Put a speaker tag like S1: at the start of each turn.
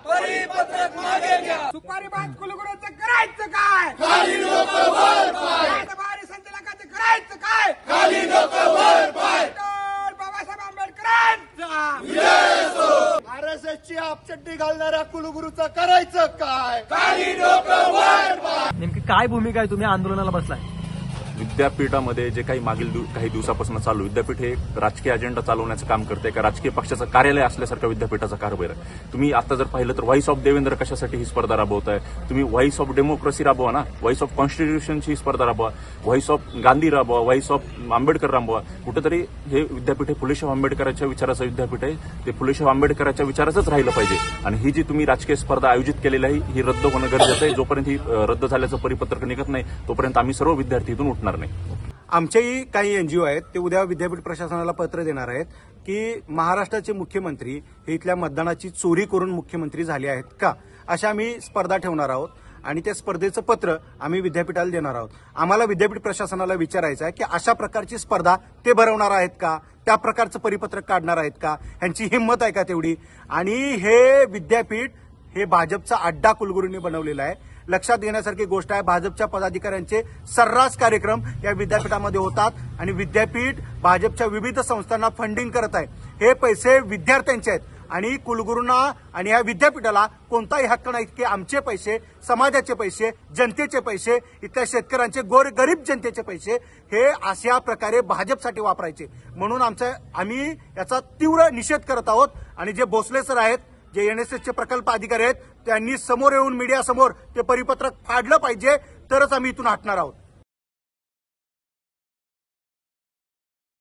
S1: परिपत्रक मागे घ्या।
S2: सुपारी बात कुलगुरूचं करायचं काय?
S1: खाली डोकं वर पाय,
S2: कारभारी संचालकाचं करायचं काय?
S1: खाली डोकं वर पाय।
S2: डॉक्टर बाबासाहेब आंबेडकरांचा
S1: विजय असो।
S3: RSSची आपचड्डी घालणाऱ्या कुलगुरूचं करायचं काय?
S1: खाली डोकं वर पाय।
S4: नेमकी काय भूमिका आहे? तुम्ही आंदोलनाला बसलाय.
S5: विद्यापीठामध्ये जे काही मागील काही दिवसापासून चालू, विद्यापीठ हे राजकीय अजेंडा चालवण्याचं काम करते का राजकीय पक्षाचं कार्यालय असल्यासारखं विद्यापीठाचा कारभार आहे. तुम्ही आता जर पाहिलं तर व्हॉइस ऑफ देवेंद्र कशासाठी ही स्पर्धा राबवताय? तुम्ही व्हॉइस ऑफ डेमोक्रेसी राबवा ना, व्हॉइस ऑफ कॉन्स्टिट्यूशनची ही स्पर्धा राबवा, व्हॉइस ऑफ गांधी राबवा, व्हॉइस ऑफ आंबेडकर राबवा. कुठेतरी हे विद्यापीठ हे फुलेशाह आंबेडकरांच्या विचाराचं विद्यापीठ आहे, ते फुलेशाह आंबेडकरांच्या विचाराचंच राहिलं पाहिजे. आणि ही जी तुम्ही राजकीय स्पर्धा आयोजित केलेली आहे ही रद्द होणं गरजेचं आहे. जोपर्यंत ही रद्द झाल्याचं परिपत्रक निघत नाही तोपर्यंत आम्ही सर्व विद्यार्थी इथून उठणार नाही.
S3: आमचेही काही एनजीओ आहेत ते उद्या विद्यापीठ प्रशासनाला पत्र देणार आहेत की महाराष्ट्राचे मुख्यमंत्री हे इथल्या मतदानाची चोरी करून मुख्यमंत्री झाले आहेत का, अशा आम्ही स्पर्धा ठेवणार आहोत आणि त्या स्पर्धेचं पत्र आम्ही विद्यापीठाला देणार आहोत. आम्हाला विद्यापीठ प्रशासनाला विचारायचं आहे की अशा प्रकारची स्पर्धा ते भरवणार आहेत का, त्या प्रकारचं परिपत्रक काढणार आहेत का, ह्यांची हिंमत आहे का तेवढी. आणि हे विद्यापीठ हे भाजपचा अड्डा कुलगुरूंनी बनवलेला आहे. लक्षात घेण्यासारखी गोष्ट आहे, भाजपच्या पदाधिकाऱ्यांचे सर्रास कार्यक्रम या विद्यापीठामध्ये होतात आणि विद्यापीठ भाजपच्या विविध संस्थांना फंडिंग करत आहे. हे पैसे विद्यार्थ्यांचे आहेत आणि कुलगुरूंना आणि या विद्यापीठाला कोणताही हक्क नाही की आमचे पैसे, समाजाचे पैसे, जनतेचे पैसे, इथल्या शेतकऱ्यांचे, गरीब जनतेचे पैसे हे अशा प्रकारे भाजपसाठी वापरायचे. म्हणून आम्ही याचा तीव्र निषेध करत आहोत. आणि जे भोसले सर आहेत, जे एनएसएसचे प्रकल्प अधिकारी आहेत, त्यांनी समोर येऊन मीडियासमोर ते परिपत्रक फाडलं पाहिजे, तरच आम्ही इथून हटणार आहोत.